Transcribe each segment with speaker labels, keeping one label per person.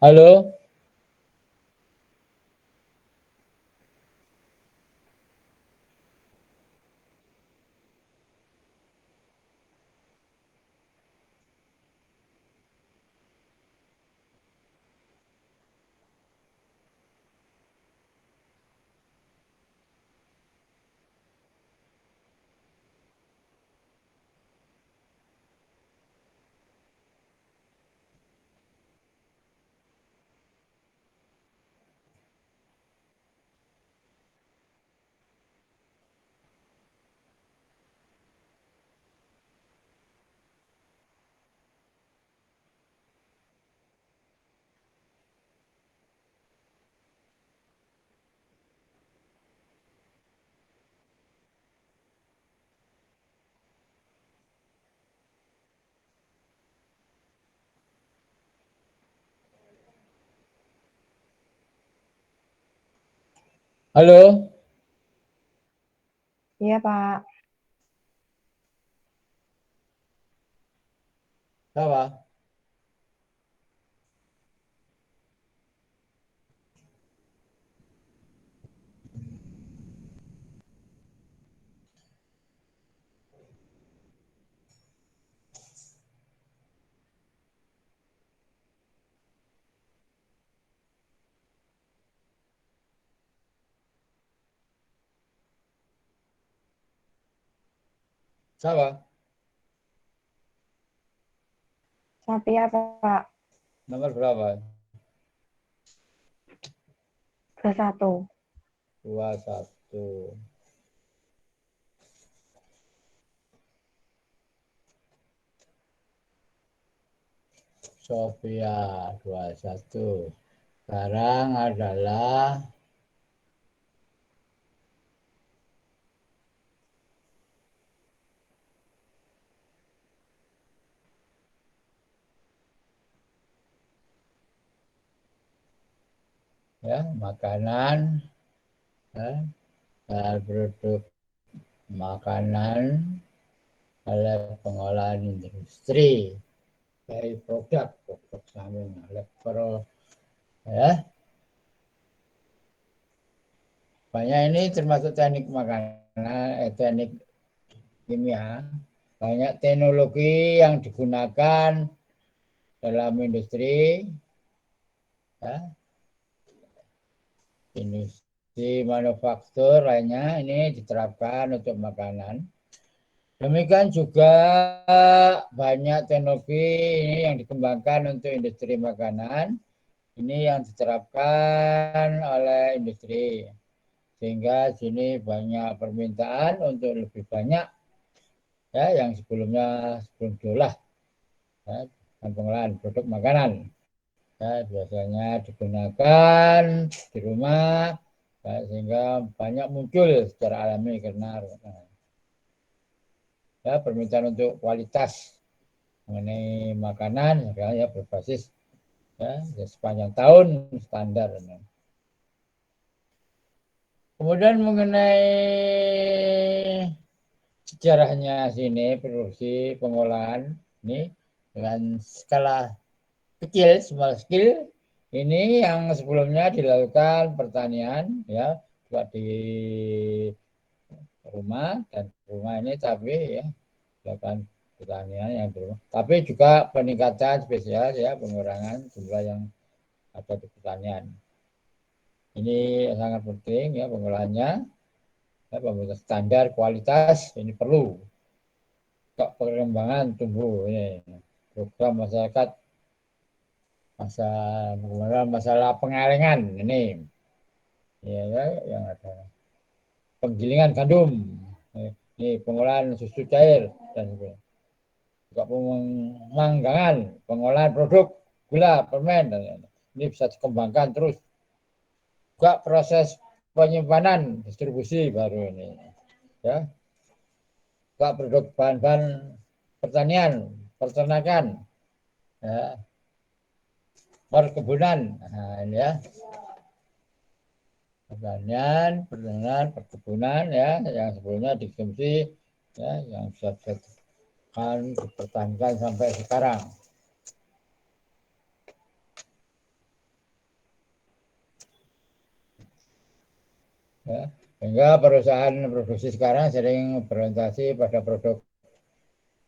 Speaker 1: Halo? Halo?
Speaker 2: Iya, Pak.
Speaker 1: Siapa? Siapa?
Speaker 2: Sapi apa, Pak?
Speaker 1: Nomor berapa?
Speaker 2: 21.
Speaker 1: 21. Sofia 21. Sekarang adalah ya makanan, produk makanan oleh pengolahan industri dari produk samping level ya. Banyak ini termasuk teknik makanan, teknik kimia. Banyak teknologi yang digunakan dalam industri, ya, industri manufaktur lainnya ini diterapkan untuk makanan. Demikian juga banyak teknologi ini yang dikembangkan untuk industri makanan, ini yang diterapkan oleh industri. Sehingga sini banyak permintaan untuk lebih banyak ya yang sebelum diolah ya, dan pengolahan produk makanan. Ya, biasanya digunakan di rumah ya, sehingga banyak muncul secara alami karena ya, permintaan untuk kualitas mengenai makanan ya berbasis ya sepanjang tahun standar. Kemudian mengenai sejarahnya sini produksi pengolahan ini dengan skala kecil, small scale ini yang sebelumnya dilakukan pertanian ya buat di rumah dan rumah ini tapi ya dilakukan pertanian yang di rumah. Tapi juga peningkatan spesial ya pengurangan jumlah yang ada di pertanian. Ini sangat penting ya pengolahannya. Ya, pembentuk standar kualitas ini perlu untuk pengembangan tumbuh ini program masyarakat masalah pengalengan ini ya, ya yang ada penggilingan gandum Ini pengolahan susu cair dan juga pemanggangan, pengolahan produk gula, permen, dan ini bisa dikembangkan terus. Juga proses penyimpanan, distribusi baru ini, ya. Juga produk bahan-bahan pertanian, peternakan, ya, perkebunan, nah, ini ya, pertanian, perkebunan, ya, yang sebelumnya dikonsumsi, ya, yang bisa dipertahankan sampai sekarang. Ya, sehingga perusahaan produksi sekarang sering berorientasi pada produk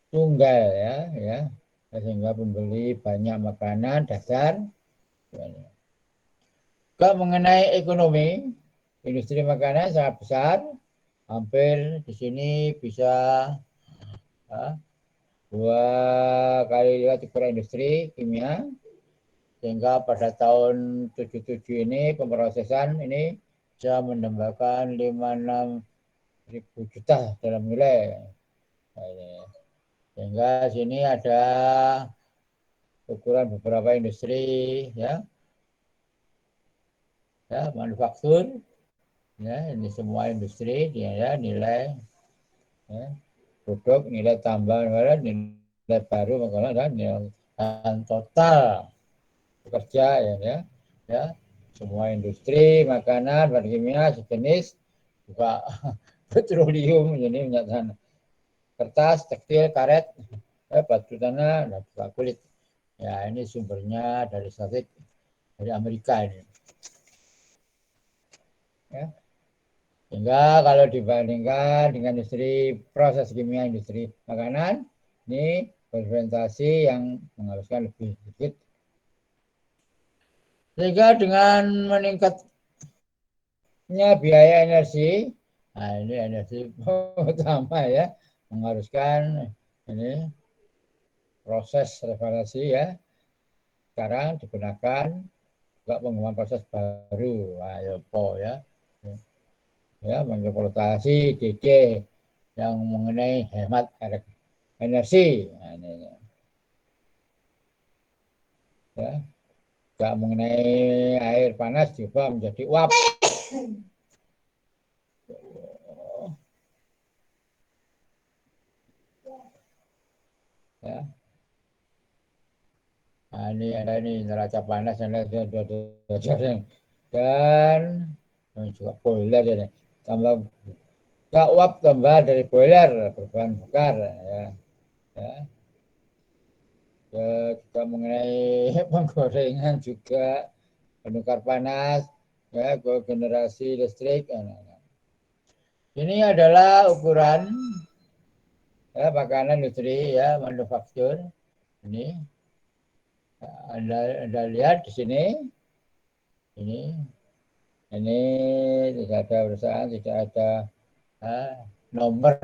Speaker 1: tunggal, ya, sehingga pembeli banyak makanan dasar. Juga mengenai ekonomi, industri makanan sangat besar, hampir di sini bisa ya, 2 kali lipat ukuran industri kimia, sehingga pada tahun 77 ini pemrosesan ini bisa menambahkan 56.000 juta dalam nilai. Sehingga sini ada ukuran beberapa industri, ya, manufaktur, ya, ini semua industri, ya, nilai, ya, produk, nilai tambah, nilai baru, dan nilai total pekerja, ya, semua industri makanan, bahan kimia sejenis, juga petroleum, ini minyak tanah, kertas, tekstil, karet, batu tanah, dan juga kulit. Ya, ini sumbernya dari satelit dari Amerika ini. Ya. Sehingga kalau dibandingkan dengan industri proses kimia, industri makanan, ini berorientasi yang mengharuskan lebih sedikit. Sehingga dengan meningkatnya biaya energi, nah ini energi utama, ya, mengharuskan ini proses revaluasi, ya, sekarang digunakan juga pengembangan proses baru, ya, mengeksplorasi ide yang mengenai hemat energi, nah, ini, ya, juga mengenai air panas juga menjadi uap, ya. Nah, ini ada ini neraca panas dan juga boiler, ya, tambah uap tambah dari boiler berbahan bakar, ya. Juga mengenai penggorengan juga penukar panas, ya, generasi listrik. Ini adalah ukuran, ya, makanan industri, ya, manufaktur. Ini Anda lihat di sini, ini tidak ada perusahaan, tidak ada nomor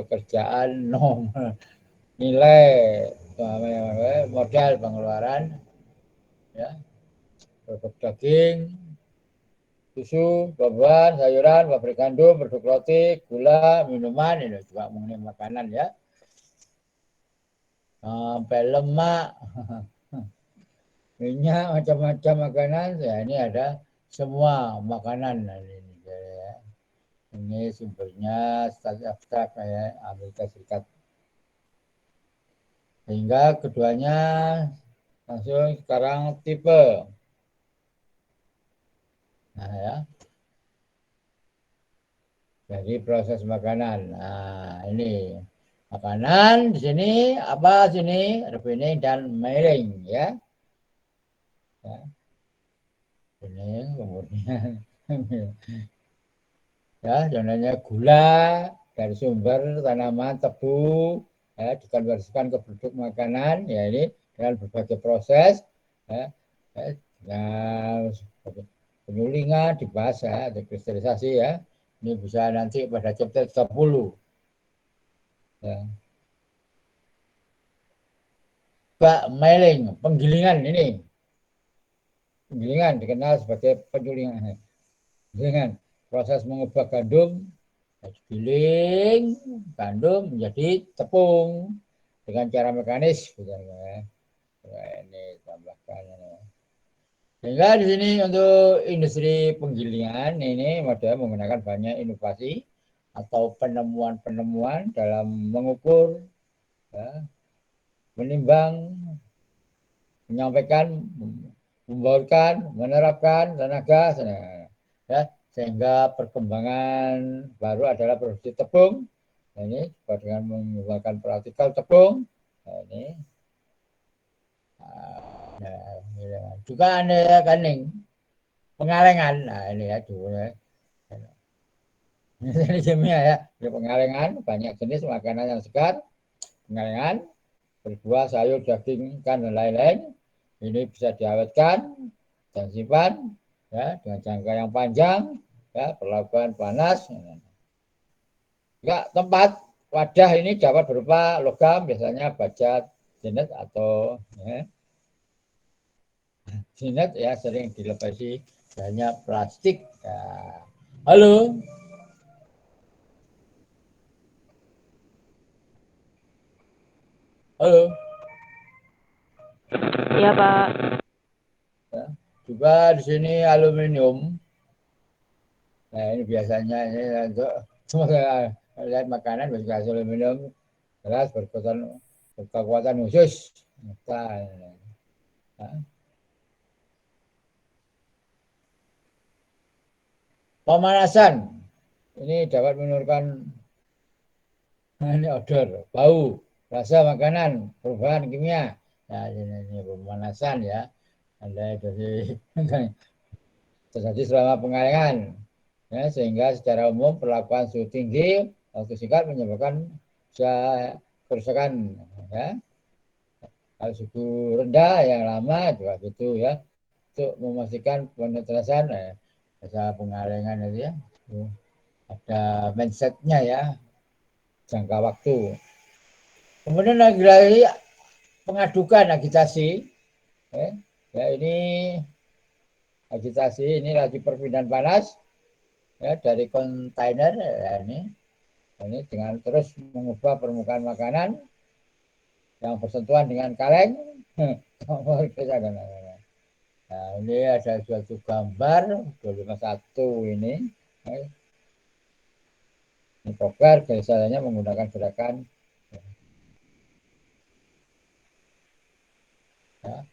Speaker 1: pekerjaan, nomor nilai, modal pengeluaran, ya, produk daging, susu, buah-buahan, sayuran, pabrik gandum, produk roti, gula, minuman, ini juga mengenai makanan, ya, sampai lemak, minyak, macam-macam makanan, ya, ini ada semua makanan, ini, ya. Ini sumbernya abstrak, ya, Amerika Serikat. Sehingga keduanya langsung sekarang tipe. Nah, ya. Jadi proses makanan. Nah, ini makanan di sini apa sini? Refining dan mailing, ya. Ini kemudian ya, contohnya gula dari sumber tanaman tebu, ya, dikonversikan ke produk makanan, ya, ini dengan berbagai proses, ya, nah, penyulingan dibahas, ya, dekristalisasi, ya, ini bisa nanti pada chapter 30, ya. Mailing, penggilingan, ini penggilingan dikenal sebagai penyulingan, penggilingan proses mengubah gandum giling gandum menjadi tepung dengan cara mekanis, misalnya. Nah, ini tambahkan. Sehingga di sini untuk industri penggilingan ini model menggunakan banyak inovasi atau penemuan-penemuan dalam mengukur, ya, menimbang, menyampaikan, membaurkan, menerapkan tenaga, ya, sehingga perkembangan baru adalah produksi tepung. Nah, ini dengan menggunakan partikel tepung. Nah, ini. Nah, juga ada kaning pengalengan. Nah, ini ya dulu ya. Ini kimia ya. Di pengalengan banyak jenis makanan yang segar, pengalengan, berbuah, sayur, daging, ikan dan lain-lain. Ini bisa diawetkan dan simpan, ya, dengan jangka yang panjang, ya, perlakuan panas. Juga tempat wadah ini dapat berupa logam, biasanya baja, jenet atau, ya, jenet, ya, sering dilepasi banyak plastik. Ya. Halo. Halo.
Speaker 2: Iya, Pak.
Speaker 1: Ya. Juga di sini aluminium. Nah, ini biasanya ini untuk lihat makanan berbagai aluminium keras berkekuatan khusus. Nah, pemanasan ini dapat menurunkan ini odor, bau, rasa makanan, perubahan kimia. Nah, ini pemanasan ya. Ada dari terjadi selama pengalengan, ya, sehingga secara umum perlakuan suhu tinggi waktu singkat menyebabkan kerusakan, ya. Kalau suhu rendah yang lama juga gitu ya, untuk memastikan penetrasan masa pengalengan itu ya, ada mindsetnya ya, jangka waktu. Kemudian lagi pengadukan agitasi, ya ini agitasi ini lagi perpindahan panas, ya, dari kontainer, ya, ini dengan terus mengubah permukaan makanan yang bersentuhan dengan kaleng. Nah, ini ada suatu gambar 251 ini. Ini poker biasanya menggunakan gerakan, ya.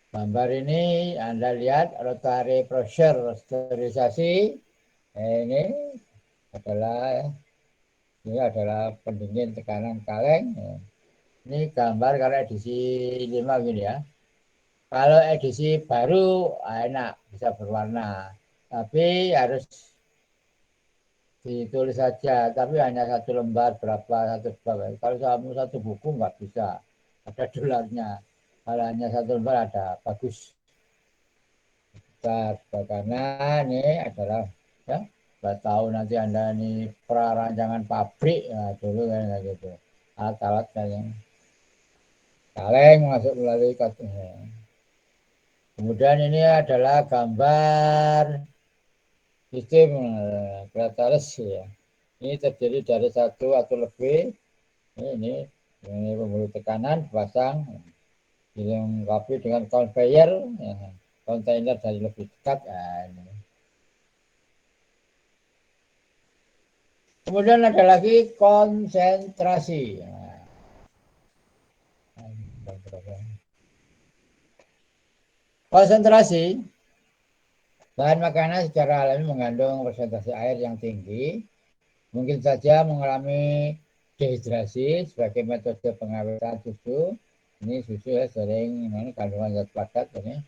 Speaker 1: Gambar ini Anda lihat rotary pressure sterilisasi. Ini adalah pendingin tekanan kaleng. Ini gambar kalau edisi 5 gini ya. Kalau edisi baru enak, bisa berwarna. Tapi harus ditulis saja, tapi hanya satu lembar berapa, satu bab. Kalau kamu satu buku nggak bisa, ada dolarnya. Kalau hanya satu lembar ada, bagus. Karena ini adalah, ya, nggak tahu nanti Anda ini prarancangan pabrik, ya, dulu kan gitu. Alat-alat yang kaleng masuk melalui kartu. Kemudian ini adalah gambar sistem Plataris ya. Ini terdiri dari satu atau lebih. Ini pembuluh tekanan dipasang, dilengkapi dengan conveyor, ya, kontainer dari lebih dekat. Ya, ini. Kemudian ada lagi konsentrasi. Konsentrasi bahan makanan secara alami mengandung persentase air yang tinggi, mungkin saja mengalami dehidrasi sebagai metode pengawetan susu. Ini susu ya sering ini kandungan zat padat ini.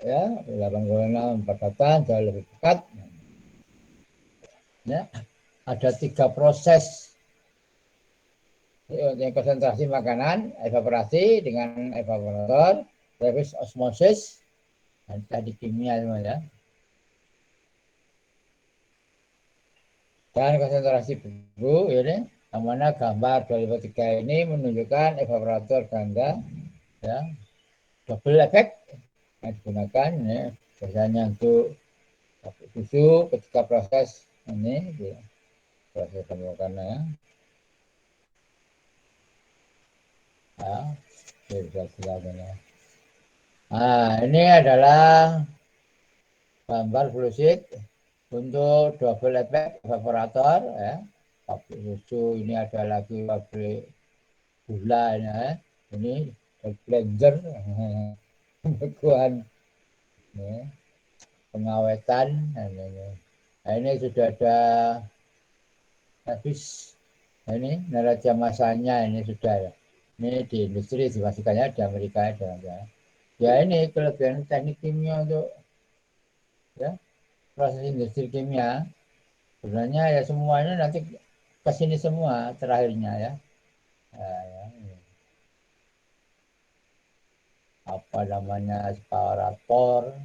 Speaker 1: Ya, 8,6 padatan jauh lebih dekat. Ya, ada 3 proses yang konsentrasi makanan, evaporasi dengan evaporator, reverse osmosis, dan tadi kimia semua ya. Dan konsentrasi buku ini, yang mana gambar 2003 ini menunjukkan evaporator ganda, ya, double effect yang digunakan ya, biasanya untuk Tapi susu ketika proses ini, ya, proses pembuatannya, ya, bisa silakan. Nah, ini adalah gambar fluosit untuk double effect evaporator, ya. Pabrik susu ini ada lagi pabrik gula ya. Ini blender pembekuan, ya, pengawetan. Nah, ini sudah ada habis. Nah, ini neraca masanya ini sudah ya. Ini di industri dipastikannya di Amerika ada ya. Ya ini kelebihan teknik kimia untuk ya proses industri kimia. Sebenarnya ya semuanya nanti ke sini semua terakhirnya ya. Nah, ya. Apa namanya separator.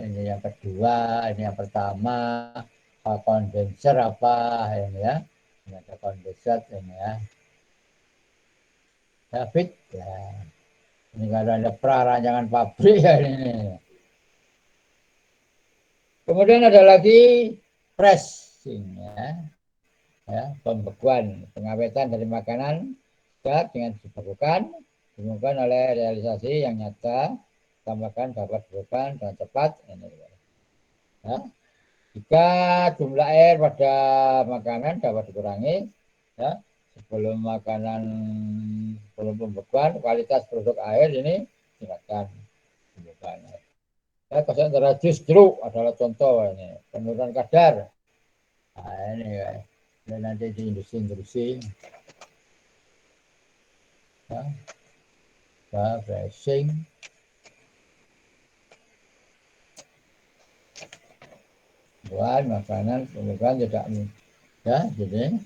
Speaker 1: Ini yang kedua, ini yang pertama, kondenser apa ini ya. Ini ada kondenser ini ya. David ya. Ini kalau ada prarancangan pabrik ya ini. Kemudian ada lagi pressing ya, pembekuan, pengawetan dari makanan dengan dibekukan, dimulakan oleh realisasi yang nyata, tambahkan dapat dibekukan dan cepat. Ini, ya. Jika jumlah air pada makanan dapat dikurangi, ya, sebelum pembekuan, kualitas produk air ini tingkatkan pembekuan. Ya, konsentrasi jus jeruk adalah contoh ini, penurunan kadar. Nah, ini ya. Dan nanti di industri ya, pricing buat makanan pembukaan tidak ya, jadi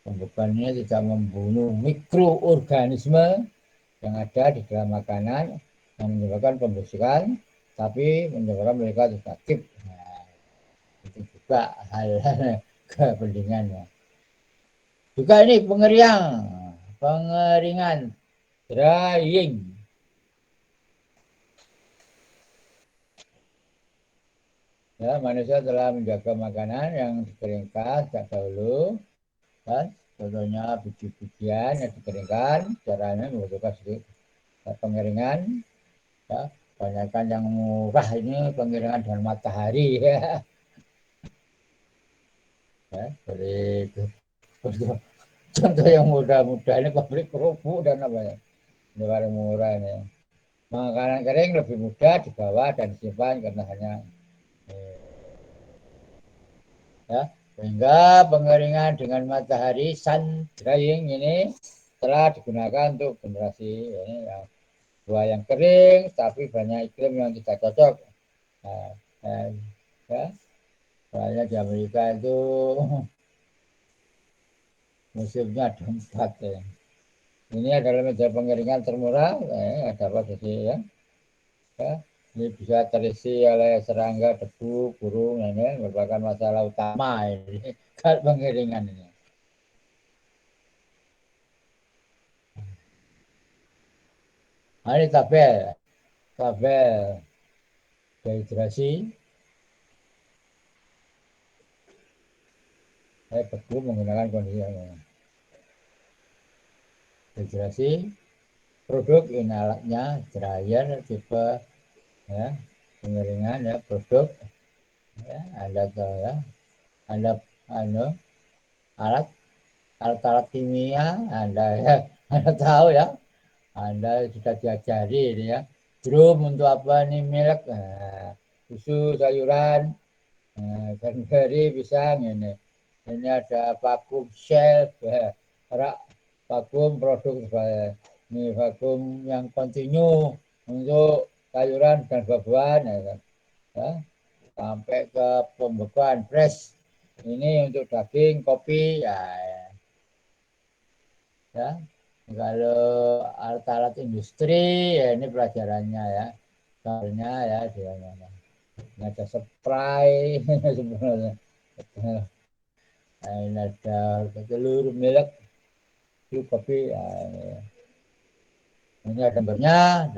Speaker 1: pembukaannya tidak membunuh mikroorganisme yang ada di dalam makanan yang menyebabkan pembusukan, tapi menyebabkan mereka aktif. Nah, itu juga hal-hal kepentingannya. Juga ini pengeringan, drying. Ya, manusia telah menjaga makanan yang dikeringkan sejak dahulu. Kan? Contohnya biji-bijian yang dikeringkan, caranya membutuhkan sedikit pengeringan. Ya, banyakkan yang murah ini pengeringan dengan matahari ya. Ya, dari contoh yang mudah-mudah ini pabrik kerupuk dan apa ya, ini paling murah ini. Makanan kering lebih mudah dibawa dan disimpan karena hanya ya, sehingga pengeringan dengan matahari sun drying ini telah digunakan untuk generasi ini ya, buah yang kering tapi banyak iklim yang tidak cocok. Nah, ya, soalnya di Amerika itu musimnya ada 4 ya. Ini adalah media pengeringan termurah, dapat jadi ya. Ya. Ini bisa terisi oleh serangga, debu, burung, ini merupakan masalah utama ini pengeringan ini. Nah, ini tabel dehidrasi, debu menggunakan kondisi dehidrasi, produk ini alatnya dryer tipe ya, pengeringan ya, produk ya, ada ya, ada anu, alat alat kimia, Anda ya, Anda tahu ya, Anda sudah diajari ini ya, drum untuk apa nih, milk, susu, sayuran, cranberry, pisang ini ada vakum shelf ya, rak vakum produk ini vakum yang kontinu untuk sayuran dan buah-buahan ya, sampai ke pembekuan fresh ini untuk daging, kopi ya, ya. Kalau alat-alat industri ya ini pelajarannya ya, soalnya ya dia ada spray sebenarnya. Ini ada telur, milk, kopi ya, ini ada gambarnya.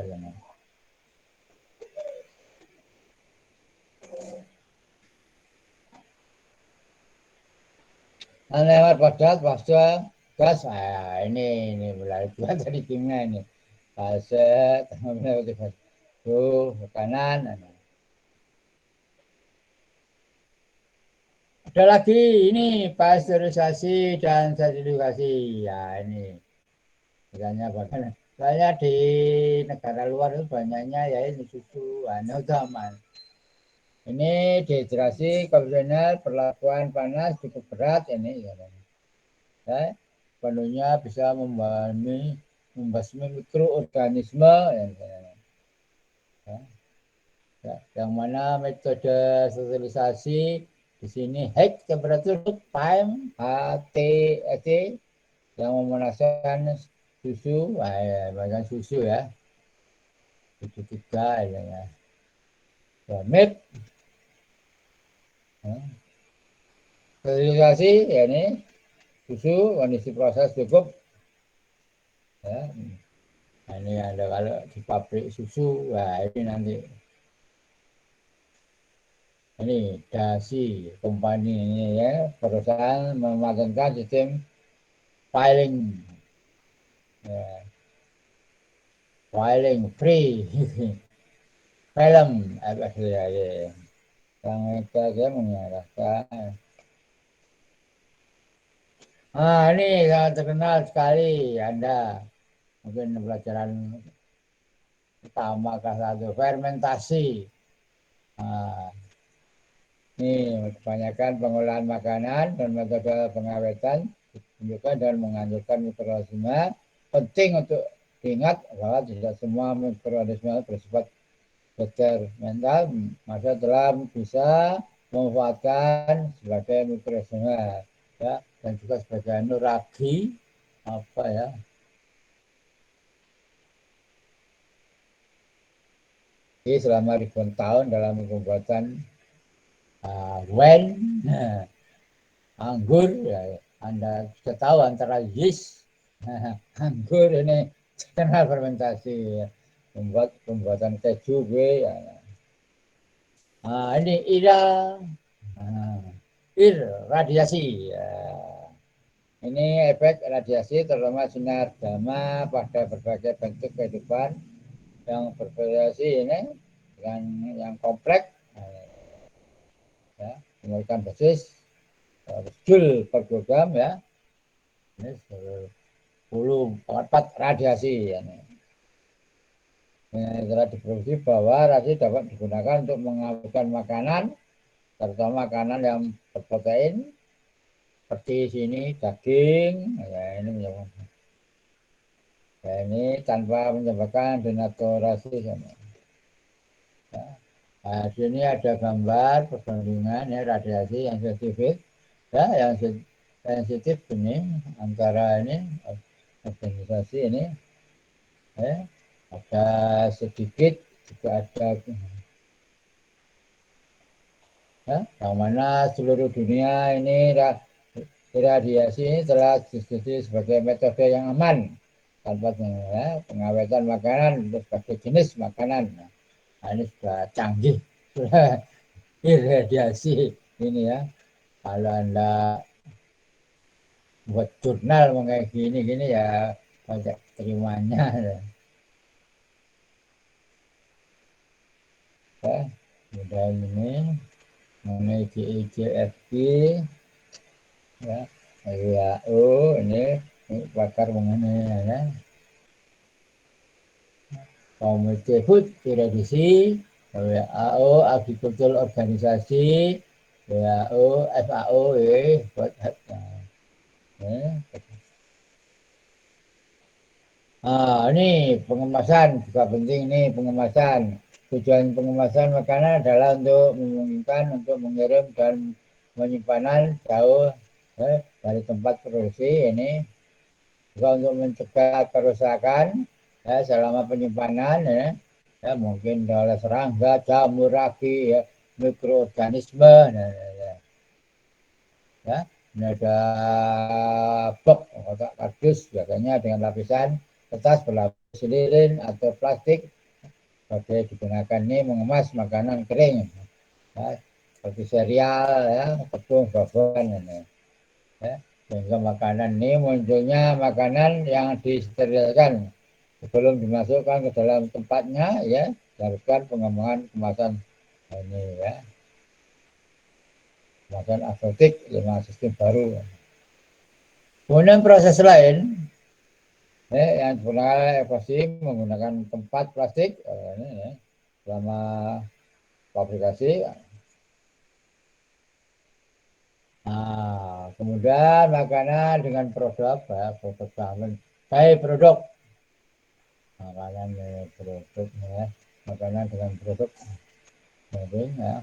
Speaker 1: lewat fase gas. Ini mulai dua dari kimia ini. Fase melewati fase ke kanan. Ada lagi ini pasteurisasi dan sertifikasi. Ya ini misalnya bagaimana? Saya di negara luar itu banyaknya ya ini susu, ini udah aman. Ini dehidrasi, konvensional, perlakuan panas cukup berat ini. Ya, penuhnya bisa membasmi mikroorganisme. Ya, yang mana metode sterilisasi di sini high temperature time HTEC yang memanaskan susu, bahkan susu ya, susu tiga ya. Mit, sterilisasi ya ini susu kondisi proses cukup ya. Nah, ini ada kalau di pabrik susu, nah ini nanti ini dasi company ini ya perusahaan mematenkan sistem filing ya, filing free film apa ya, yang saya mengarahkan. Ini sangat terkenal sekali Anda mungkin pelajaran utama kelas 1 fermentasi. Nah, ini kebanyakan pengolahan makanan dan metode pengawetan ditunjukkan dan menganjurkan mikroorganisme. Penting untuk diingat bahwa tidak semua mikroorganisme bersifat detrimental, maka telah bisa memanfaatkan sebagai mikroorganisme ya, dan juga sebagai nuragi apa ya. Jadi selama ribuan tahun dalam pembuatan wine, anggur, ya, Anda sudah tahu antara yeast, anggur ini terkenal fermentasi, ya. Membuat pembuatan keju, ya. Ini IRA, radiasi. Ya. Ini efek radiasi terutama sinar gamma pada berbagai bentuk kehidupan yang bervariasi ini dengan yang kompleks. Ya, memberikan dosis joule per kilogram ya. Ini 10 radiasi ya. Telah diproduksi bahwa radiasi dapat digunakan untuk mengawetkan makanan, terutama makanan yang berprotein seperti sini daging. Ya, ini tanpa menyebabkan denaturasi. Ya. Nah, sini ada gambar perbandingan ya radiasi yang sensitif, ya yang sensitif ini antara ini organisasi ini, ya, ada sedikit juga ada, ya, yang mana seluruh dunia ini radiasi ini telah diskusi sebagai metode yang aman tanpa ya, pengawetan makanan untuk sebagai jenis makanan. Nah, ini sudah canggih, sudah irradiasi ini ya. Kalau Anda buat jurnal mengenai gini ya banyak terimanya. Ya, udah ini mengenai GIGFG ya, WHO ini pakar mengenai ya. Komite Food Redisi, WHO, Agricultural Organisasi, WHO, FAO, buat ini pengemasan juga penting nih pengemasan. Tujuan pengemasan makanan adalah untuk memungkinkan untuk mengirim dan penyimpanan jauh dari tempat produksi ini juga untuk mencegah kerusakan ya, selama penyimpanan ya, mungkin oleh serangga, jamur, ragi, ya, mikroorganisme. Ya, ini ada box kotak kardus biasanya dengan lapisan kertas berlapis lilin atau plastik sebagai digunakan ini mengemas makanan kering ya, seperti serial ya, tepung, bahan ini. Ya. Sehingga makanan ini munculnya makanan yang disterilkan sebelum dimasukkan ke dalam tempatnya, ya diharuskan pengembangan kemasan ini, ya kemasan aseptik dengan sistem baru. Kemudian proses lain, yang digunakan epoxy menggunakan tempat plastik, ini, ya, selama fabrikasi. Nah, kemudian makanan dengan produk, ya, produk bangun, produk makanan produk, ya, makanan dengan produk. Jadi, ya,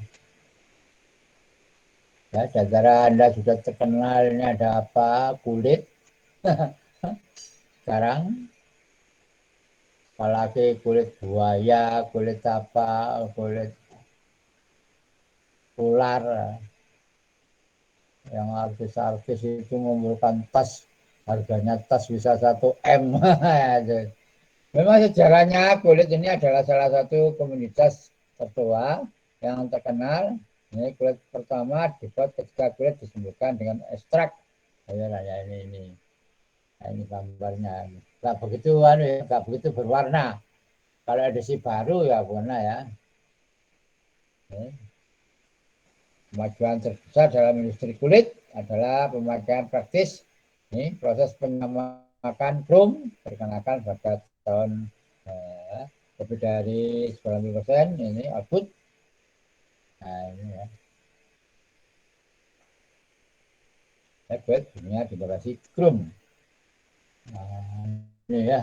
Speaker 1: ya, secara Anda sudah terkenal ini ada apa, kulit. Sekarang apalagi kulit buaya, kulit apa, kulit ular, yang artis-artis itu mengumpulkan tas, harganya tas bisa 1 M. Memang sejarahnya kulit ini adalah salah satu komunitas tertua yang terkenal. Ini kulit pertama dibuat ketika kulit disembuhkan dengan ekstrak. Ya, ini. Nah, ini gambarnya. Nggak begitu, nggak begitu berwarna. Kalau edisi baru ya warna, ya. Kemajuan terbesar dalam industri kulit adalah pemakaian praktis. Ini proses penyamakan krom perkenalkan pada tahun lebih dari 90% ini output. Nah, ini, ya. Kulit punya generasi krom. Nah, ini, ya.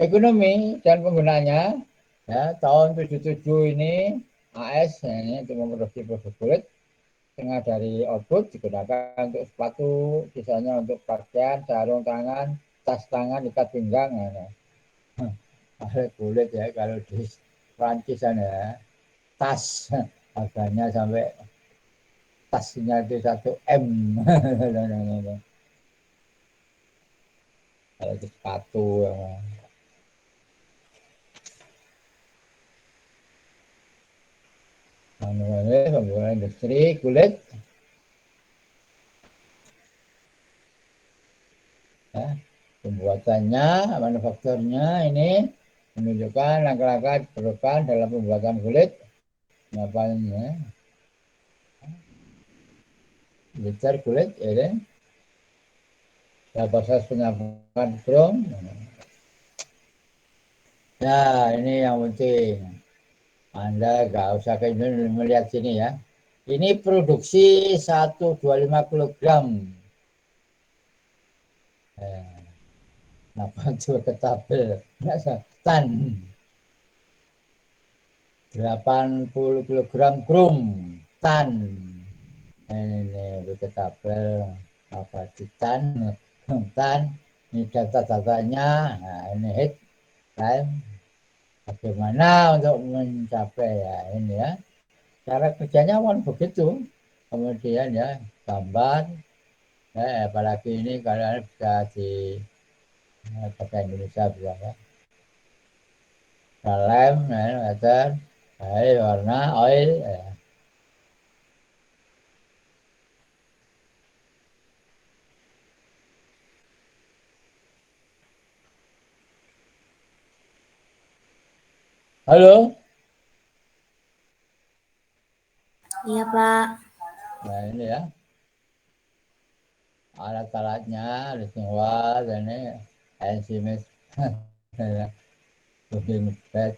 Speaker 1: Ekonomi dan penggunanya, ya, tahun 77 ini AS, ya, ini untuk memproduksi produk kulit. Setengah dari output digunakan untuk sepatu, sisanya untuk pakaian, sarung tangan, tas tangan, ikat pinggang. Ya. Kulit, ya, kalau di Prancis ya, tas harganya sampai tasnya itu 1 M. Kalau itu sepatu, ya. Pembuatan industri kulit, ya. Pembuatannya, manufakturnya ini menunjukkan langkah-langkah diperlukan dalam pembuatan kulit. Apanya? Liter kulit, ya, proses penyampaian krom. Ya, ini yang penting. Anda nggak usah ke ini melihat sini, ya. Ini produksi 125 kg. Kenapa coba ke tabel? Tan 80 kg krom. Tan. Ini ke tabel apa tan, tan. Ini data-datanya. Nah, ini hit time. Bagaimana untuk mencapai, ya, ini, ya. Cara kerjanya kan begitu. Kemudian, ya, gambar, apalagi ini kalian bisa di bahasa Indonesia bisa, ya. Lem, meter, warna, oil, ya. Halo.
Speaker 3: Iya, Pak.
Speaker 1: Nah, ini, ya, alat-alatnya ada semua, dan ini ensimis, lebih bed.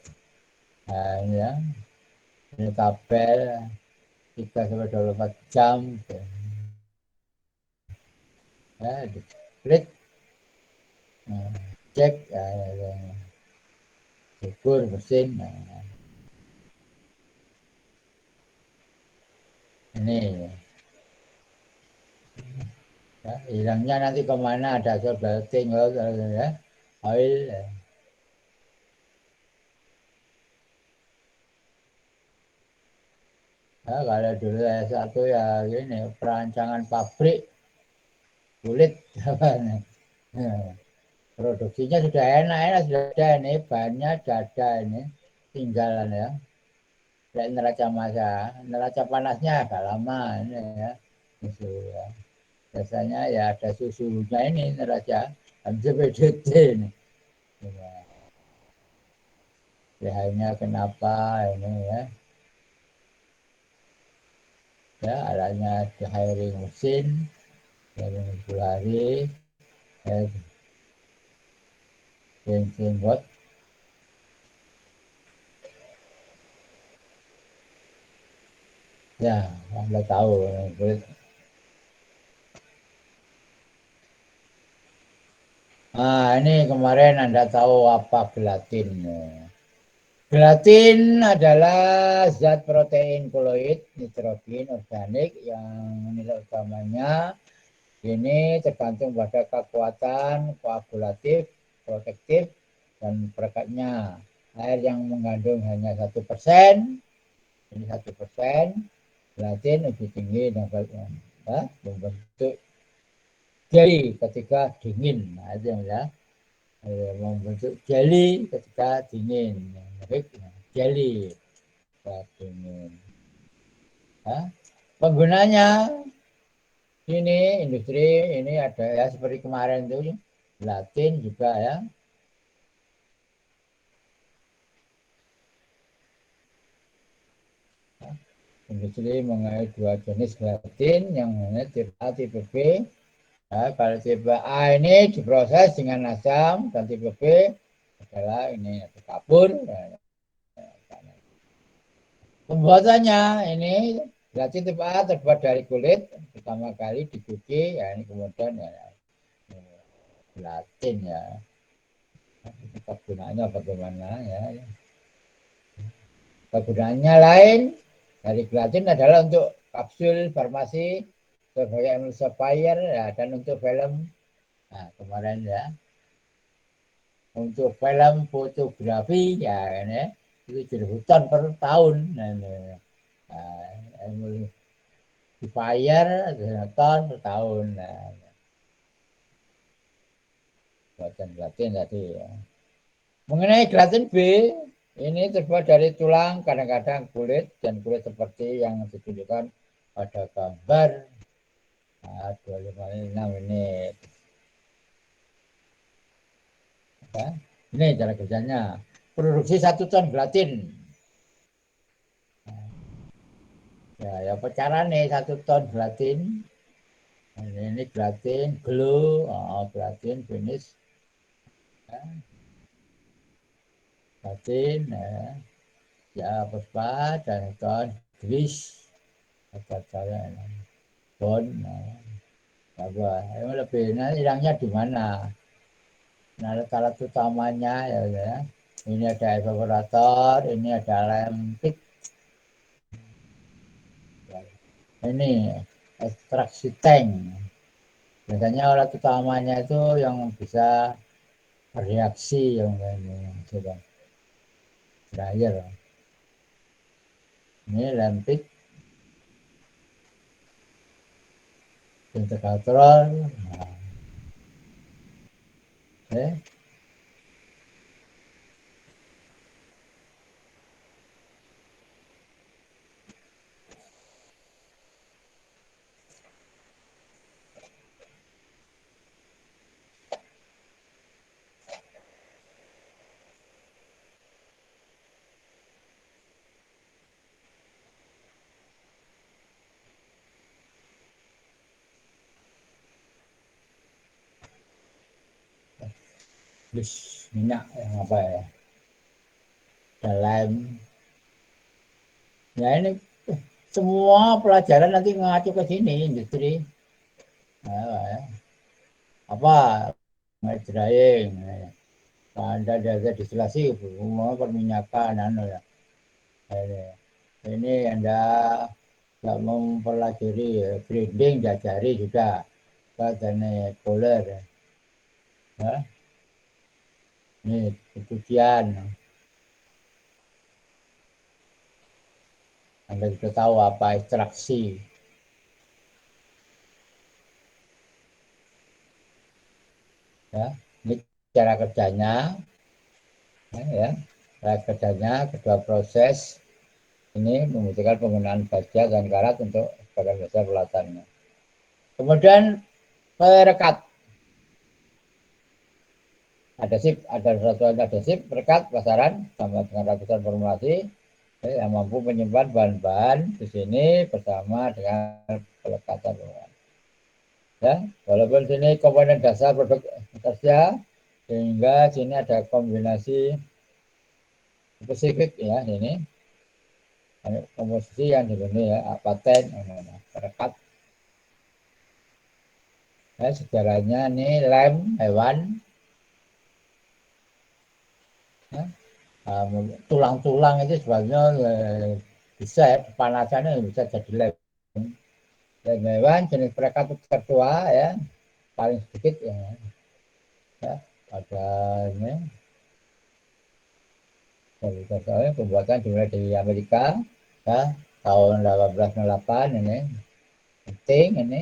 Speaker 1: Nah, ini, ya, ini tabel 3 sampai 24 jam, ya, klik, cek, ya, ukur mesin. Nah, ini, ya, hilangnya nanti kemana, ada belting, ya, oil, ya. Ya, kalau dulu S1 ya gini, perancangan pabrik kulit. Ya, produksinya sudah enak, sudah ada ini, bahannya sudah ada ini, tinggalan, ya. Kayak neraca masa, neraca panasnya agak lama ini, ya. Itu, ya. Biasanya ya ada susunya ini neraca MCPDT ini. PH-nya kenapa ini ya? Ya, alatnya di hiring mesin, hiring gulari, bensin bot. Ya, Anda tahu. Nah, ini kemarin Anda tahu apa gelatin? Gelatin adalah zat protein koloid nitrogen organik yang nilai utamanya ini tergantung pada kekuatan koagulatif, protektif, dan perekatnya. Air yang mengandung hanya 1%, ini 1%, gelatin lebih tinggi dan membentuk jelly ketika dingin. Nah, itu ya. Membentuk jelly ketika dingin. Jelly ketika dingin. Ya. Penggunanya ini industri ini ada ya seperti kemarin itu gelatin juga ya. Industri mengenai 2 jenis gelatin yang namanya tipe A, tipe B. Ya, kalau tipe A ini diproses dengan asam dan tipe B adalah ini kapur. Ya. Pembuatannya ini gelatin tipe A terbuat dari kulit, pertama kali dicuci, ya ini kemudian ya gelatin ya. Kegunaannya bagaimana ya? Kegunaannya lain dari gelatin adalah untuk kapsul farmasi sebagai emulsifier ya, dan untuk film. Nah, kemarin ya untuk film fotografi ya ini itu 1.000 ton per tahun. Nah, emulsifier 1 ton per tahun. Nah, buatan gelatin tadi ya. Mengenai gelatin B, ini terbuat dari tulang, kadang-kadang kulit, dan kulit seperti yang ditunjukkan pada gambar. Nah, 25 menit. Ya. Ini cara kerjanya. Produksi 1 ton gelatin. Ya, ya cara nih 1 ton gelatin. Ini gelatin, glue, gelatin, finish. Ya. Gelatin, ya, fosfat, dan ton, grease. Apa cara bon. Apa? Yang lebih, nah, hilangnya di mana? Nah, alat utamanya ya. Ini ada evaporator, ini ada lem pick. Ini ekstraksi tank. Biasanya alat utamanya itu yang bisa bereaksi yang sudah berakhir. Ini lem pick, integrator. Nah, terus minyak yang apa ya? Dalam. Ya ini semua pelajaran nanti mengacu ke sini industri. Nah, apa drying, ada distilasi, semua perminyakan, ya. Ini Anda nggak mempelajari ya, grinding, jajari juga, dan boiler, ya. Ini pencucian, Anda sudah tahu apa ekstraksi. Ya, ini cara kerjanya, ya. Cara kerjanya, kedua proses ini membutuhkan penggunaan baja dan karat untuk sebagian besar peralatannya. Kemudian perekat. Adhesif, ada satuan adhesif, perekat, pasaran, sama dengan ratusan formulasi yang mampu menyimpan bahan-bahan di sini bersama dengan pelekatan. Ya, walaupun sini komponen dasar produk tersier, sehingga sini ada kombinasi spesifik ya ini komposisi yang di sini ya paten perekat. Ya, sejarahnya ini lem hewan, ya, tulang-tulang itu sebenarnya bisa ya, panasannya bisa jadi lem. Dan hewan jenis perekat tertua ya paling sedikit ya ada ini dari soalnya pembuatan dimulai dari Amerika ya tahun 1808 ini penting ini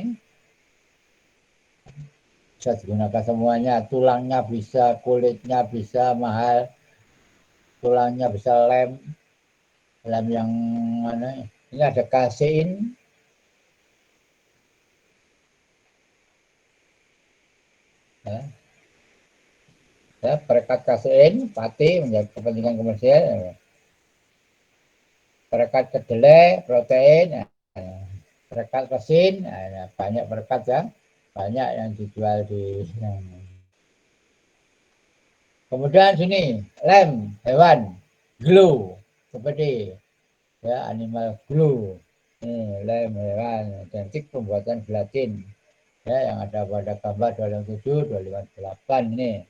Speaker 1: bisa digunakan semuanya, tulangnya bisa, kulitnya bisa, mahal, tulangnya bisa lem yang mana ini ada kasein ya, ya perekat kasein pati menjadi kepentingan komersial ya. Perekat kedelai protein ya. Perekat resin ya. Banyak perekat ya banyak yang dijual di kemudian sini lem hewan glue seperti ya animal glue ini lem hewan identik pembuatan gelatin ya yang ada pada gambar 257 258 ini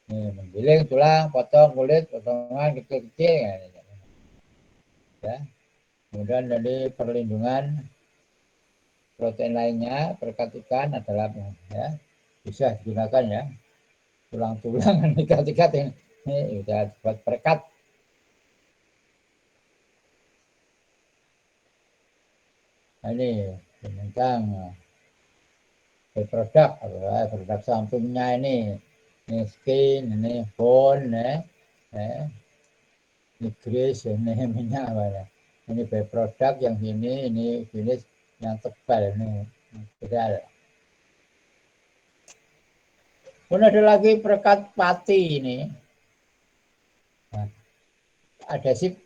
Speaker 1: menggiling tulang potong kulit potongan kecil-kecil ya kemudian dari perlindungan protein lainnya perekat ikan adalah ya bisa digunakan ya tulang-tulang ikat-ikat ini sudah buat perekat. Nah, ini tentang produk sampingnya ini skin, ini bone, ini grease, ini minyak apa ini produk yang ini jenis yang tebal ini bedal. Kemudian ada lagi perekat pati ini. Nah, adhesif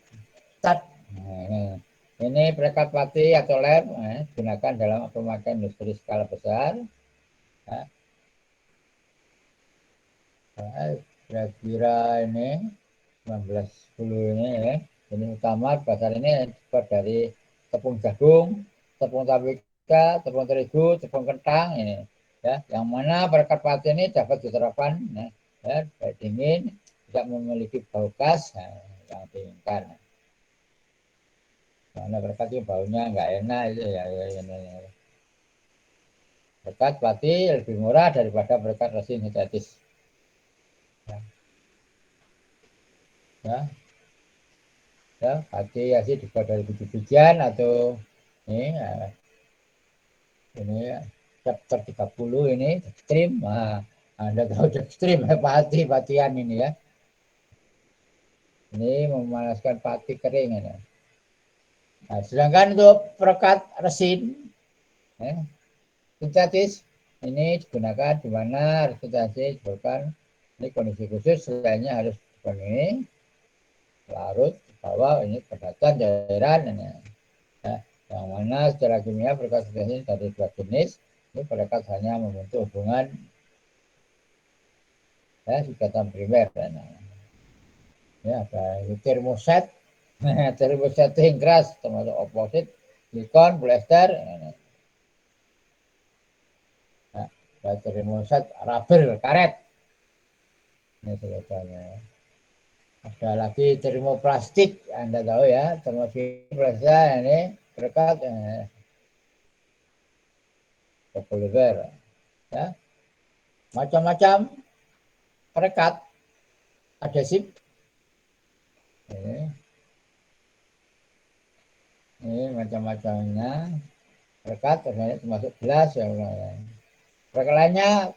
Speaker 1: cat. Ini perekat pati atau lem digunakan dalam pemakaian industri skala besar. Kira-kira ini 1910 ini ya. Ini utama pasar ini terbuat dari tepung jagung, tepung tapioka, tepung terigu, tepung kentang ini. Ya, yang mana perekat pati ini dapat diterapkan ya, dingin, tidak memiliki bau khas yang diinginkan. Karena perekat itu baunya nggak enak itu ya. Perekat pati lebih murah daripada perekat resin sintetis. Ya, ya pati ya sih dibuat dari biji-bijian atau ini chapter 30 ini ekstrim. Nah, Anda tahu ekstrim patian ini ya. Ini memanaskan pati kering ini. Nah, sedangkan untuk perekat resin sintetis ini digunakan di mana sintetis bukan ini kondisi khusus selainnya harus dipenuhi larut bawah ini padatan cairan ini ya, yang mana secara kimia perekat sintetis dari dua jenis ini perekat hanya membentuk hubungan ya ikatan primer ya ada termoset termosetting keras termasuk oposit silikon polyester nah, termoset rubber karet ini sebetulnya ada lagi termoplastik Anda tahu ya termoplastik ini perekat polymer ya macam-macam perekat adhesif ini macam-macamnya perekat termasuk gelas ya perekat lainnya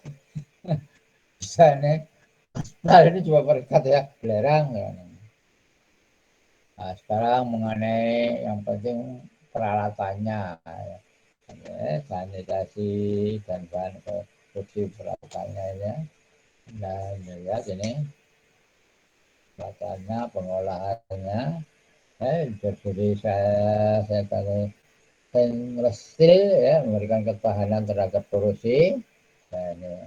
Speaker 1: bisa nih nah ini juga perekat ya belerang ya. Nah sekarang mengenai yang penting peralatannya ya. sanitasi dan bahan produksi peralatan lainnya. Dan lihat ini pelatannya, pengolahannya. Jadi saya tahu stainless steel ya, memberikan ketahanan terhadap korosi. Nah, ini,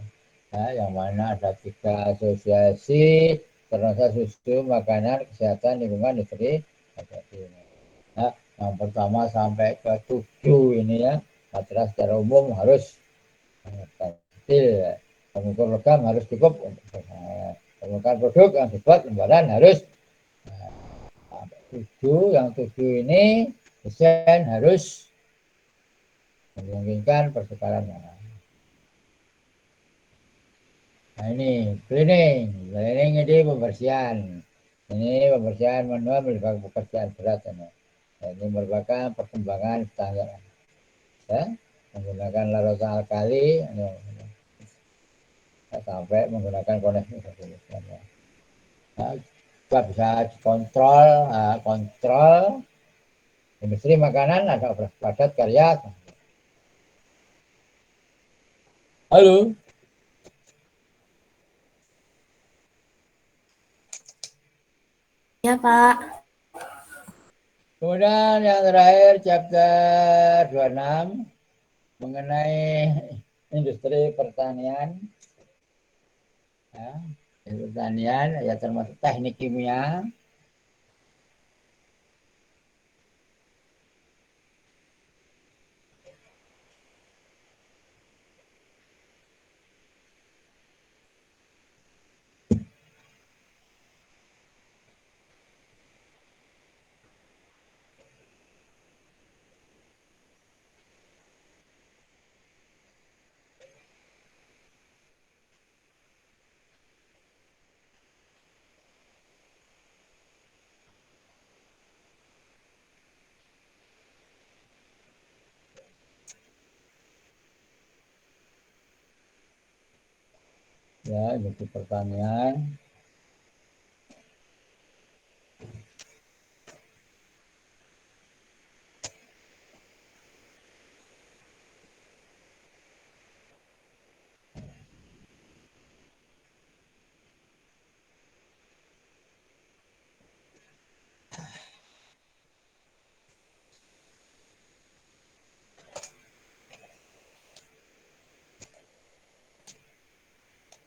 Speaker 1: yang mana ada 3 asosiasi terasa susu, makanan, kesehatan, lingkungan, industri. Nah, yang pertama sampai ke 7 ini ya, matras secara umum harus stainless ya. Pengukur logam harus cukup. Pengukuran produk yang dibuat lembaran harus 7. Yang 7 ini desain harus memungkinkan pertukaran. Nah ini cleaning ini pembersihan. Ini pembersihan manual merupakan pekerjaan berat ini. Nah, ini merupakan perkembangan standar. Ya, menggunakan larutan alkali, sampai menggunakan koneksi. Nah, kita bisa kontrol, kontrol industri makanan ada operasi padat karya. Halo.
Speaker 3: Iya, Pak.
Speaker 1: Kemudian yang terakhir chapter 26 mengenai industri pertanian. Ya, pertanian ya termasuk teknik kimia. Ya, industri pertanian.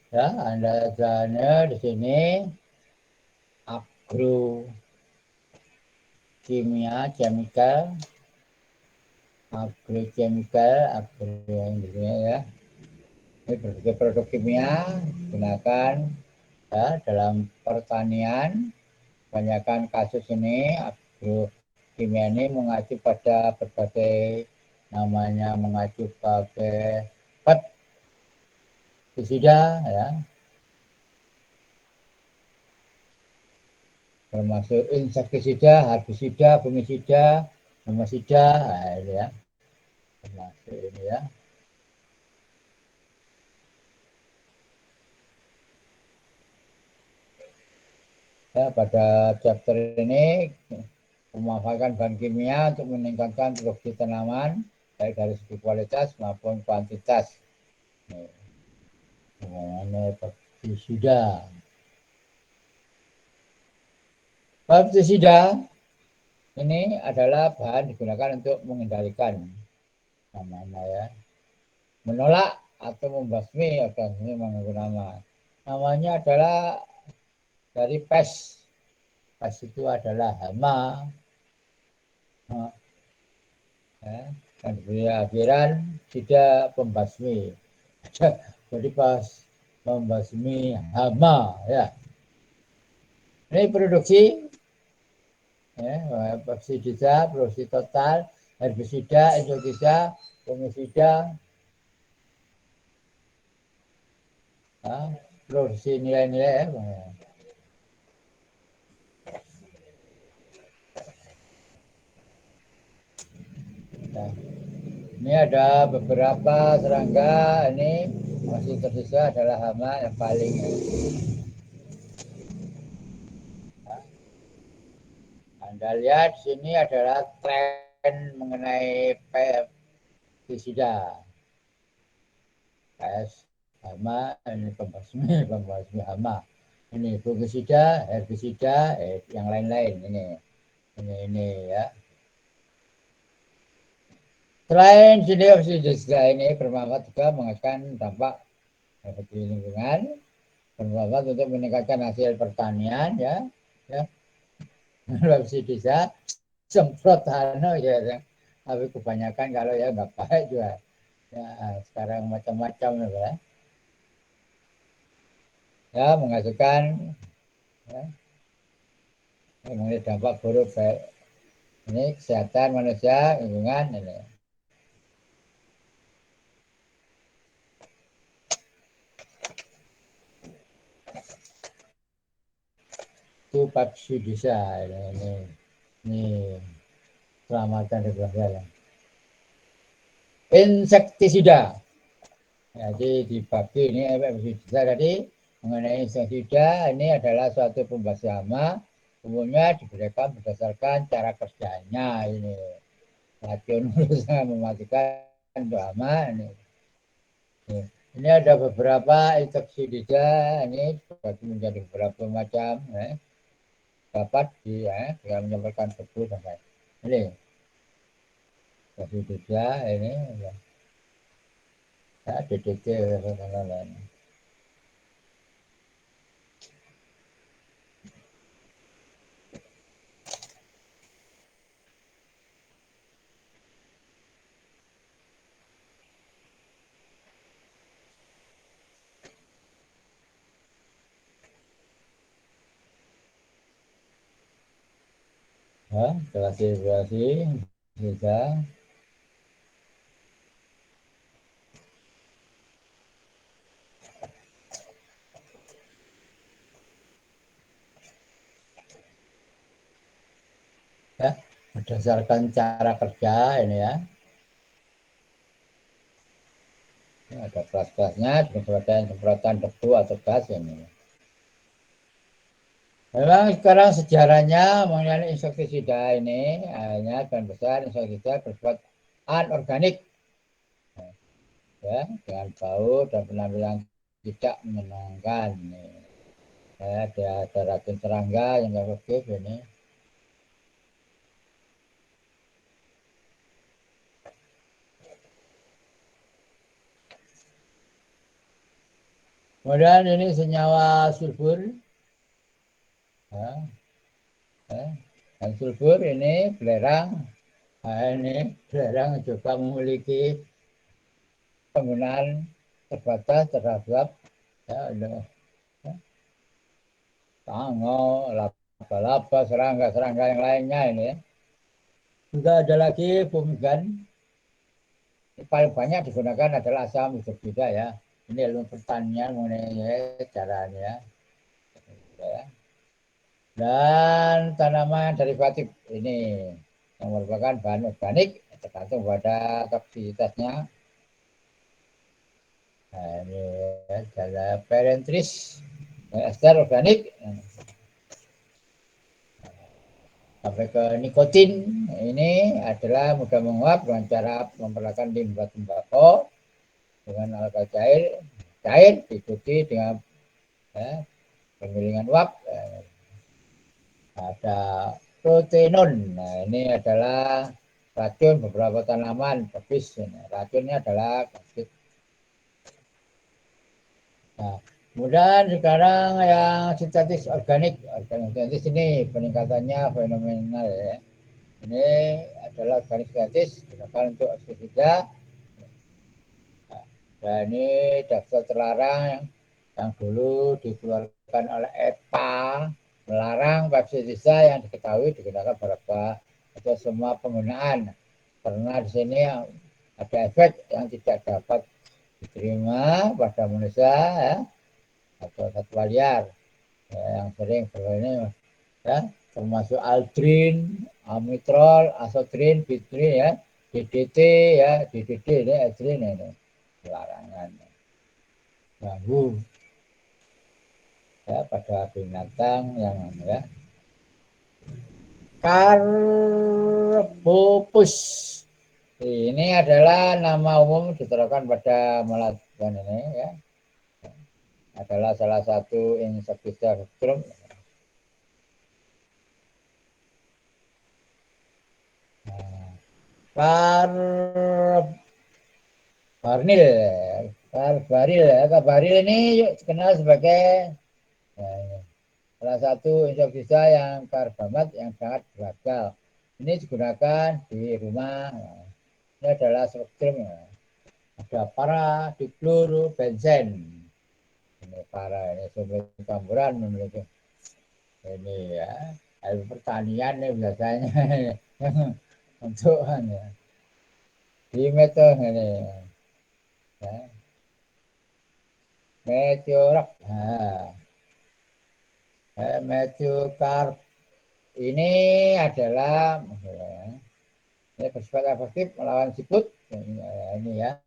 Speaker 1: Ya, Anda jalannya di sini agro kimia, chemical, agrochemical, ya. Ini produk kimia digunakan ya dalam pertanian. Kebanyakan kasus ini agrokimia ini mengacu pada berbagai namanya, mengacu pakai pestisida ya, termasuk insektisida, herbisida, fungisida, herbisida, nah, ini ya, termasuk ini ya. Ya, pada chapter ini memanfaatkan bahan kimia untuk meningkatkan produksi tanaman baik dari segi kualitas maupun kuantitas. Namanya pestisida. Pestisida ini adalah bahan digunakan untuk mengendalikan namanya ya, menolak atau membasmi organisme menggunakan namanya adalah dari pes. Pes itu adalah hama. Dan akhiran tidak pembasmi. Jadi pas membasmi hama ya. Ini produksi ya, pestisida, produksi total, herbisida, insektisida, fungisida, ya, produksi nilai-nilai ya. Nah, ini ada beberapa serangga, ini masih tersisa adalah hama yang paling Anda lihat sini adalah tren mengenai insektisida. PS hama, ini pembasmi hama. Ini fungisida, herbisida, yang lain-lain ini ya. Selain insektisida ini bermanfaat juga mengakibatkan dampak bagi lingkungan, bermanfaat untuk meningkatkan hasil pertanian ya. Insektisida semprot ya. Tapi kebanyakan kalau ya nggak baik juga. Ya, sekarang macam-macam ya. Ya, menghasilkan ya, mengenai dampak buruk baik ini kesehatan manusia, lingkungan ini. Itu Papsidisa ini selamatan ya. Insektisida. Jadi dibagi ini Papsidisa tadi mengenai insektisida ini adalah suatu pembasmi hama, umumnya diberikan berdasarkan cara kerjanya ini. Racun berusaha mematikan hama ini. Ini ada beberapa insektisida ini dibagi menjadi beberapa macam dapat dengan menyampaikan debu sampai ini insektisida ini ya DDT dan lain-lain. Ya, terima kasih bisa. Ya, berdasarkan cara kerja ini ya. Ini ada kelas-kelasnya, semprotan debu atau gas ini. Memang sekarang sejarahnya mengenai insektisida ini hanya dan besar insektisida bersifat anorganik ya, dengan bau dan penampilan tidak menyenangkan. Ya, ada racun serangga yang efektif ini. Kemudian ini senyawa sulfur. Ya, dan sulfur ini belerang. Nah, ini belerang juga memiliki penggunaan terbatas terhadap ya, tangau, laba-laba, serangga-serangga yang lainnya ini. Juga ada lagi fumigan. Paling banyak digunakan adalah asam hidroksida ya. Ini ilmu pertanian mengenai caranya. Ya. Dan tanaman derivatif ini yang merupakan bahan organik tergantung pada toksisitasnya. Nah, ini adalah parentris ester organik sampai ke nikotin. Ini adalah mudah menguap dengan cara memperlakukan limbah tembakau dengan alkohol cair diikuti dengan penggilingan uap. Ada proteinun. Nah, ini adalah racun beberapa tanaman habis. Racunnya adalah basit. Nah, kemudian sekarang yang sintetis organik sintetis ini peningkatannya fenomenal ya. Ini adalah organik sintetis digunakan untuk pestisida. Nah, ini daftar terlarang yang dulu dikeluarkan oleh EPA melarang pestisida yang diketahui digunakan beberapa atau semua penggunaan karena di sini ada efek yang tidak dapat diterima pada manusia ya, atau satwa liar ya, yang sering ini ya, termasuk aldrin, amitrol, asotrin, bitrin ya, DDT ya, DDT ini aldrin ini larangan ganggu ya pada binatang yang ya. Karbopus Ini adalah nama umum diterapkan pada melatuan ini ya. Adalah salah satu insektisida strum. Karbarnil, karbaril ini dikenal sebagai salah satu insektisida yang karbamat yang sangat gagal. Ini digunakan di rumah. Ini adalah spektrum. Ada para diklorobenzen. Ini para ini sumber campuran memiliki ini ya. Air pertanian ini biasanya untuk ya. Di metode ini ya. Meteorak. Meteokarp ini adalah ini bersifat efektif melawan siput. Ini ya.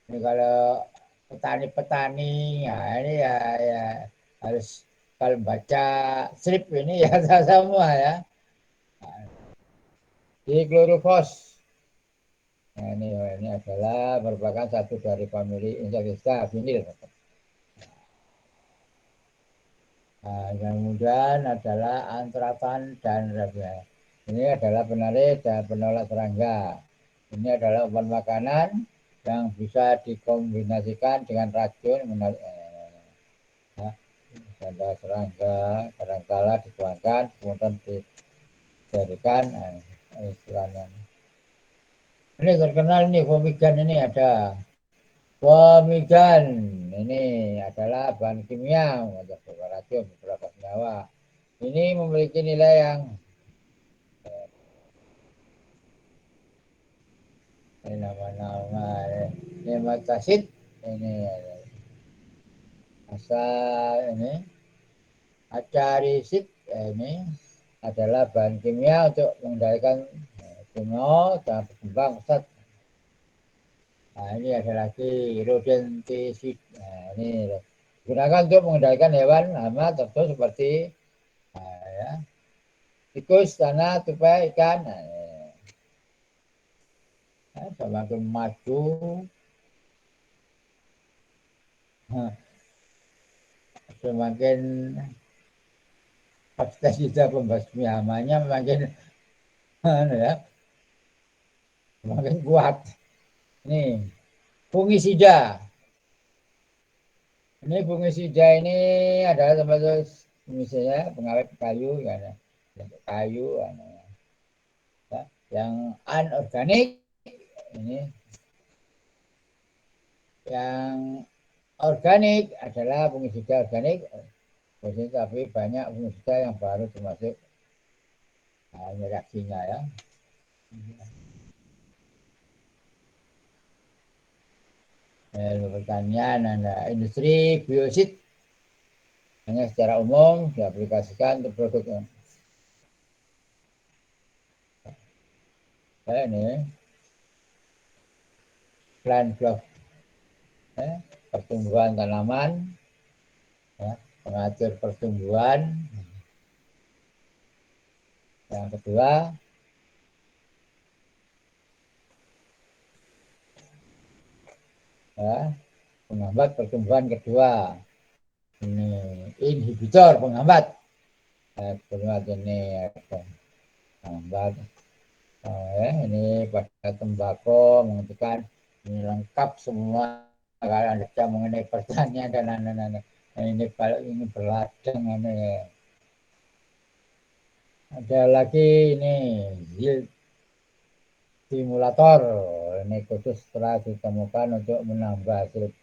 Speaker 1: Ini kalau petani-petani ya ini ya harus kalau baca strip ini ya semua ya. Di Chlorophos. Nah, ini adalah merupakan satu dari famili insektisida vinil. Nah, kemudian adalah antratan dan rabia. Ini adalah penarik dan penolak serangga. Ini adalah umpan makanan yang bisa dikombinasikan dengan racun menarik. Ada serangga, kadangkala dituangkan, kemudian dijadikan istilahnya. Ini terkenal nih Fomigan ini ada. Fomigan ini adalah bahan kimia untuk racun beberapa senyawa. Ini memiliki nilai yang ini nama-nama nematasid ini asal ini acarisid ini adalah bahan kimia untuk mengendalikan tumor dan berkembang pesat. Nah, ini ada lagi rodenticid. Nah, ini digunakan untuk mengendalikan hewan hama tertentu seperti ya, tikus, tanah, tupai, ikan. Semakin maju, semakin kapasitas pembasmi hamanya makin ya, semakin kuat. Ini fungisida. Ini fungisida ini adalah termasuk misalnya pengawet kayu, kan, kayu, ya, yang anorganik. Ini yang organik adalah fungisida organik, tapi banyak fungisida yang baru termasuk reaksinya ya. Pertanian dan industri biosid hanya secara umum diaplikasikan untuk produk ini plant growth, pertumbuhan tanaman, ya, pengatur pertumbuhan. Yang kedua ya, penghambat pertumbuhan kedua. Ini inhibitor penghambat. Penghambat ini penghambat. Ini pada tembakau menentukan ini lengkap semua kalau Anda mengenai pertanian dan anak-anak. Ini kalau ini berladang ini. Ada lagi ini yield simulator. Ini khusus setelah ditemukan untuk menambah hasil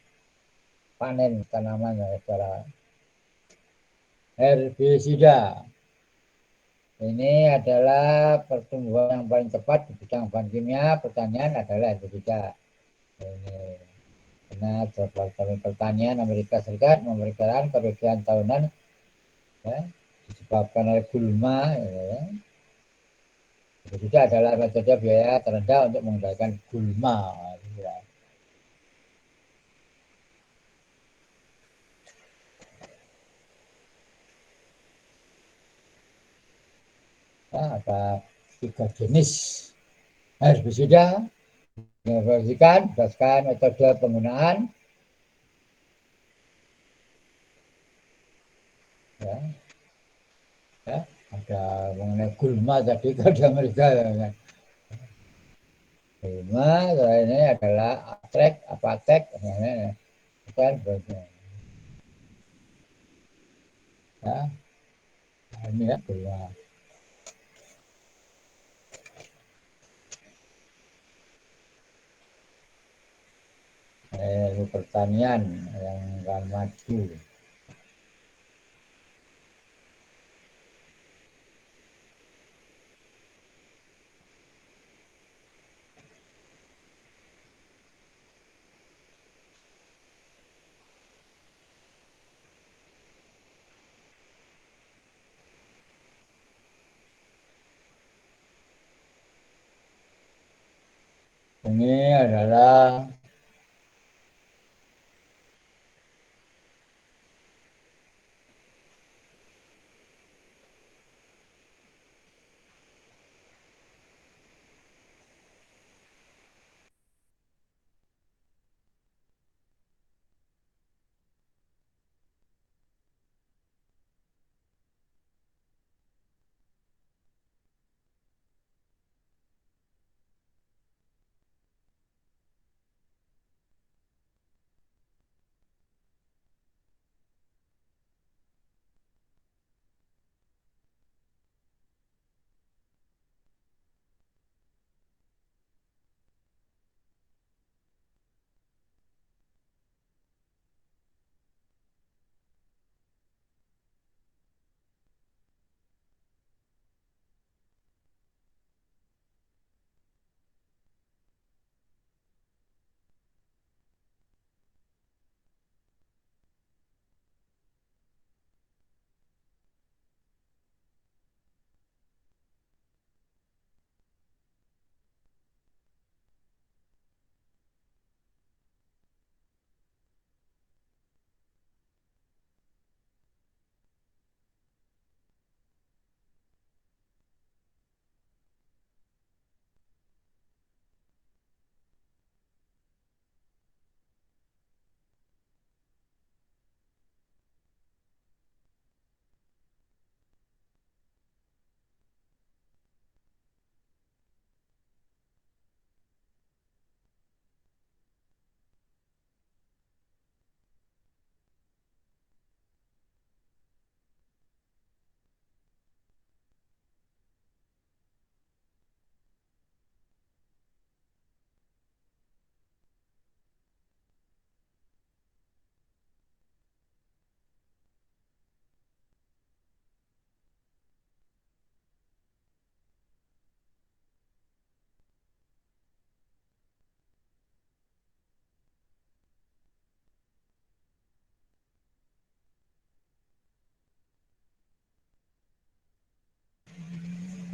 Speaker 1: panen tanaman secara herbisida. Ini adalah pertumbuhan yang paling cepat di bidang bahan kimia pertanian adalah herbisida. Ini karena Departemen Pertanian Amerika Serikat memberikan kerugian tahunan ya, disebabkan oleh gulma. Ya. Herbisida adalah metode biaya terendah untuk mengendalikan gulma. Ya. Ada 3 jenis Herbisida diinformasikan berdasarkan metode penggunaan ya, ya. Ada mengenai gulma tadi kalau di Amerika ya. Gulma ini adalah atrek, apatek, bukan ya. Nah, ini ya gulma. Pertanian yang akan maju. Ini adalah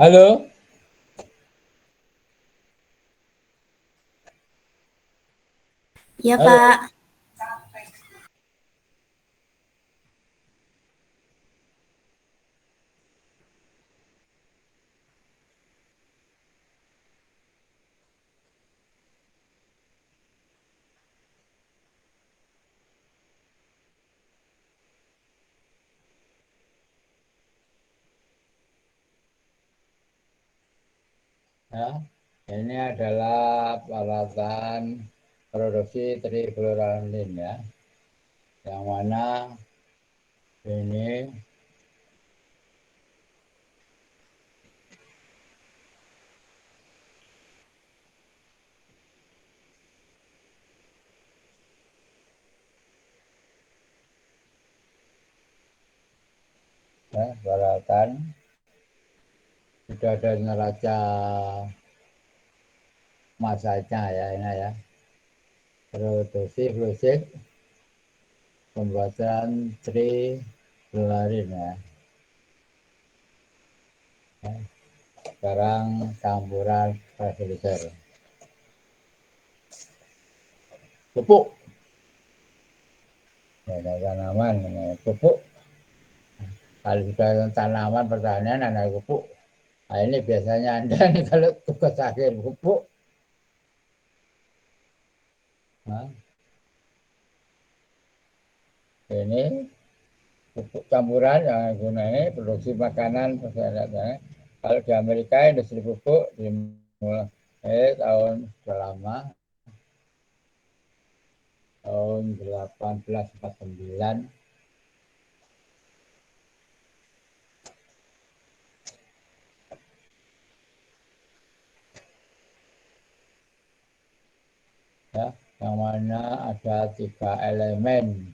Speaker 1: halo.
Speaker 3: Iya,
Speaker 1: Halo.
Speaker 3: Pak.
Speaker 1: Ya. Ini adalah peralatan produksi trifluoralin ya. Yang mana ini ya, peralatan sudah ada neraca masanya ya ini ya. Produksi flusid pembuatan trifluorin ya. Ya. Sekarang campuran fertilizer. Pupuk. Ya, tanaman, pupuk. Kalau sudah tanaman pertanian ada pupuk. Nah, ini biasanya Anda nih kalau tugas akhir pupuk, nah, ini pupuk campuran yang gunanya produksi makanan persyaratannya. Kalau di Amerika industri pupuk dimulai sudah lama tahun 1849 ya, yang mana ada 3 elemen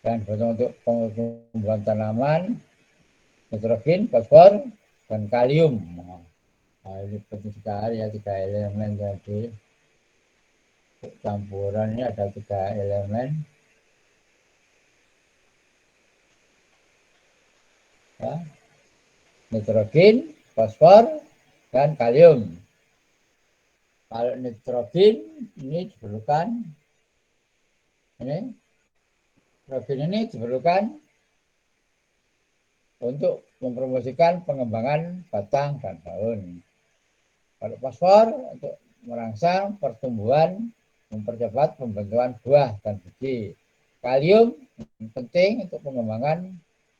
Speaker 1: dan untuk pertumbuhan tanaman, nitrogen, fosfor, dan kalium. Nah, ini penting sekali ya 3 elemen tadi. Campurannya ada 3 elemen. Ya, nitrogen, fosfor, dan kalium. Kalau nitrogen ini diperlukan untuk mempromosikan pengembangan batang dan daun. Kalau fosfor untuk merangsang pertumbuhan, mempercepat pembentukan buah dan biji. Kalium penting untuk pengembangan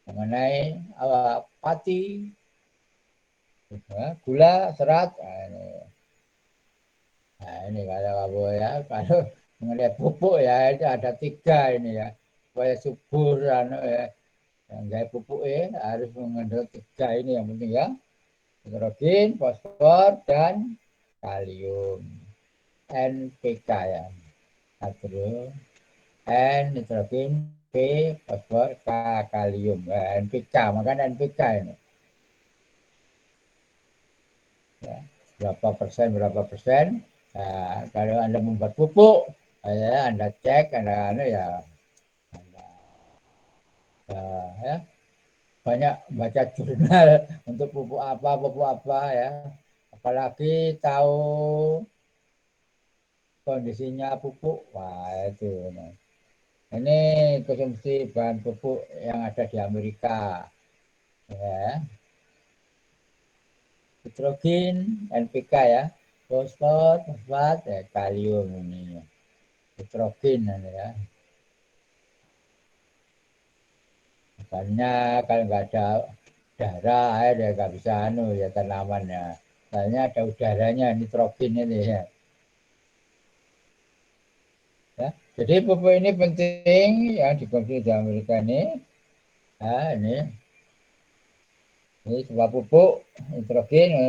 Speaker 1: mengenai pati, gula, serat. Nah, ini kalau kamu ya, kalau mengenai pupuk ya itu ada 3 ini ya, supaya subur ya. Yang gaya pupuk harus mengandung 3 ini yang penting ya, nitrogen, fosfor, dan kalium. NPK ya, natrium, N nitrogen, P fosfor, K kalium. NPK, makanya NPK ini. Ya, berapa persen. Nah, kalau Anda membuat pupuk, ya, Anda cek, Anda ya, ya, banyak baca jurnal untuk pupuk apa ya. Apalagi tahu kondisinya pupuk, wah itu. Nah. Ini konsumsi bahan pupuk yang ada di Amerika. Ya. Nitrogen, NPK ya, fosfor, fosfat, ya, kalium ini. Nitrogen ya. Makanya kalau nggak ada udara, air ya nggak bisa ya tanamannya. Soalnya ada udaranya, nitrogen ini ya. Ya. Jadi pupuk ini penting yang dikonsumsi di Amerika ini. Nah, ini sebuah pupuk nitrogen ya.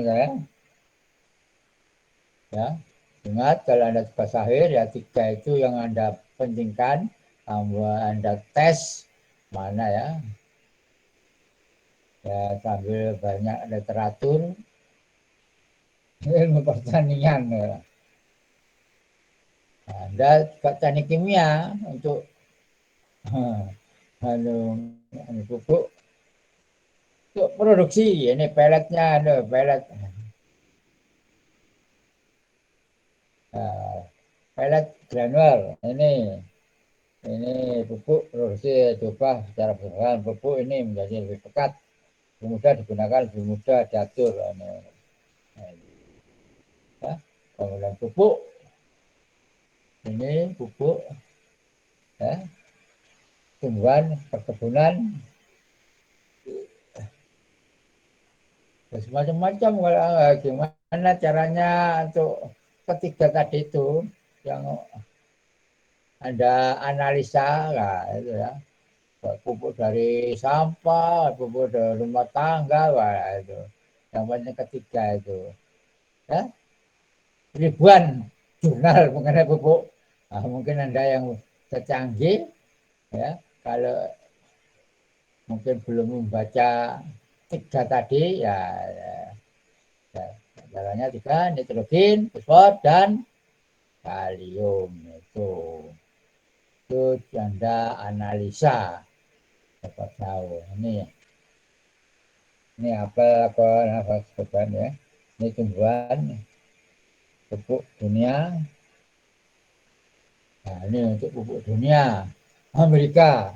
Speaker 1: Ya. Ingat kalau Anda tugas akhir ya 3 itu yang Anda pentingkan, Anda tes mana ya. Ya sambil banyak literatur ilmu pertanian ya. Anda juga teknik kimia untuk pupuk untuk produksi. Ini peletnya, pelet. Pelet granul ini pupuk produksi coba secara bersamaan. Pupuk ini menjadi lebih pekat, lebih mudah digunakan, lebih mudah diatur. Ya, kemudian pupuk ini pupuk ya, tumbuhan perkebunan macam-macam. Gimana caranya untuk ketiga tadi itu yang Anda analisa lah itu ya, pupuk dari sampah, pupuk dari rumah tangga, wah itu yang banyak ketiga itu ya, ribuan jurnal mengenai pupuk. Nah, mungkin Anda yang secanggih ya, kalau mungkin belum membaca 3 tadi ya, caranya 3, nitrogen, fosfor, dan kalium itu Anda analisa dapat tahu. Ini apel apa sebutan ya, ini tumbuhan pupuk dunia. Nah, ini untuk pupuk dunia Amerika.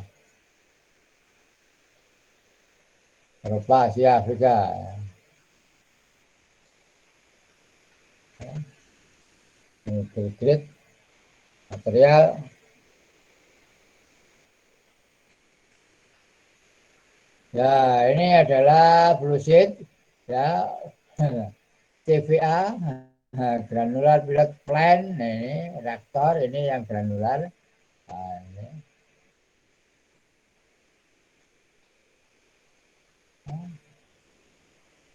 Speaker 1: Eropa, Asia, Afrika. Grade material ya, ini adalah blue sheet ya, CVA granular pilot plant. Nah, ini reaktor, ini yang granular. Nah,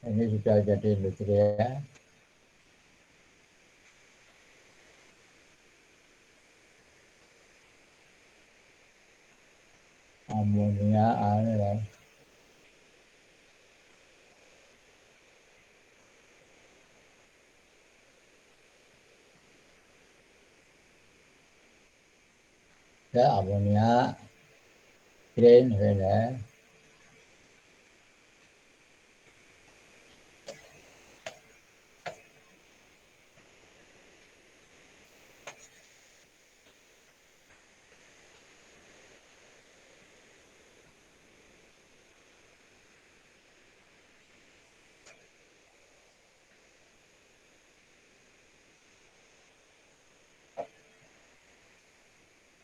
Speaker 1: ini sudah jadi industri ya. Amonia, ya. Ya, amonia, green, ya.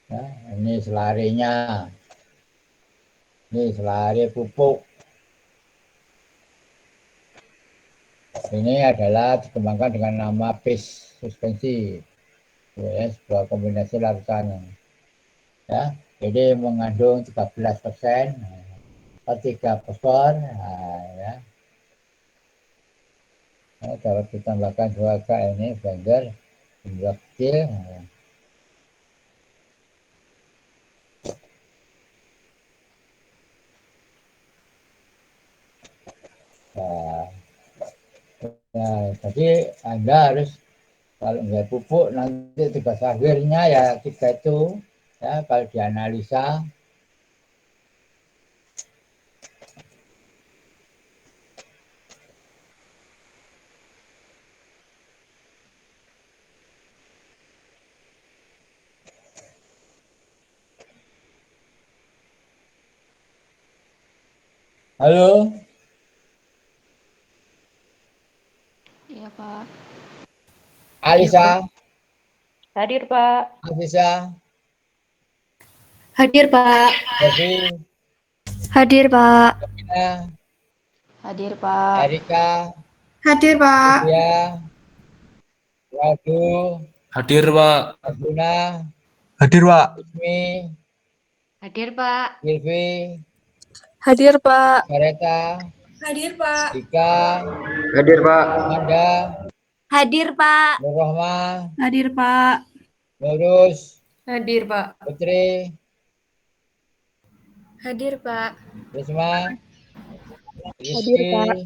Speaker 1: Ya, ini selarinya, ini selari pupuk. Ini adalah dikembangkan dengan nama PIS suspensi, ya, sebuah kombinasi larutan. Ya, jadi mengandung 13%, 3 fosfor, ya. Dapat ditambahkan 2 ini blender jumlah kecil. Nah, jadi Anda harus kalau nggak pupuk nanti tugas akhirnya ya 3 itu ya, kalau dianalisa. Halo,
Speaker 4: Iya, Pak.
Speaker 1: Alisa,
Speaker 4: Hadir, Pak.
Speaker 1: Alisa,
Speaker 3: Hadir, Pak.
Speaker 1: Devi,
Speaker 3: Hadir, Pak.
Speaker 1: Davina,
Speaker 4: Hadir, Pak.
Speaker 1: Erika,
Speaker 3: Hadir, Pak.
Speaker 1: Sylvia, Radu,
Speaker 5: Hadir, Pak.
Speaker 1: Arjuna,
Speaker 6: Hadir, Pak.
Speaker 1: Ismi,
Speaker 4: Hadir, Pak.
Speaker 1: Silvi,
Speaker 3: Hadir, Pak.
Speaker 1: Mareta,
Speaker 3: Hadir, Pak.
Speaker 1: Dika,
Speaker 6: Hadir, Pak.
Speaker 1: Amanda,
Speaker 3: Hadir, Pak.
Speaker 1: Nur Rohma,
Speaker 3: Hadir, Pak.
Speaker 1: Nurus,
Speaker 3: Hadir, Pak.
Speaker 1: Putri,
Speaker 3: Hadir, Pak.
Speaker 1: Risma,
Speaker 3: Hadir,
Speaker 1: Rizky,
Speaker 3: Pak.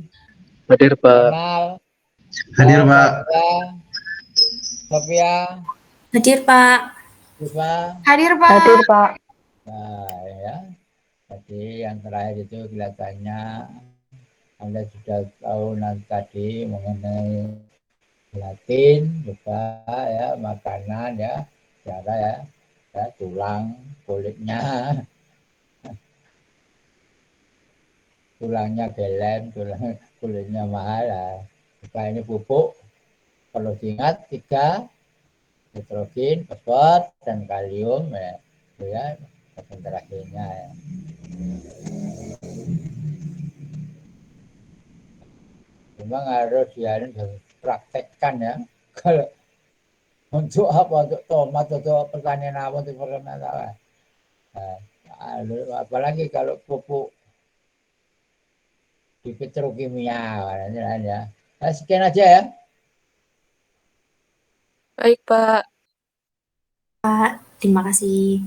Speaker 6: Hadir, Pak.
Speaker 1: Ronald,
Speaker 6: Hadir, Pak.
Speaker 1: Sophia,
Speaker 3: Hadir, Pak.
Speaker 1: Puspa.
Speaker 3: Hadir, Pak.
Speaker 2: Hadir, Pak.
Speaker 1: Nah, ya. Jadi yang terakhir itu kelihatannya Anda sudah tahu nanti tadi mengenai gelatin juga ya, makanan ya, cara ya, ya tulang kulitnya, tulangnya gelem, tulang kulitnya mahal ya. Jika ini pupuk perlu diingat 3 nitrogen, fosfor, dan kalium ya, itu ya konsentrasinya ya. Memang harus praktekkan ya. Kalau untuk apa, untuk tomat, untuk pertanian apa, untuk pertanian apalagi kalau pupuk di petrokimia ya. Nah, sekian aja ya.
Speaker 3: Baik, Pak. Terima kasih.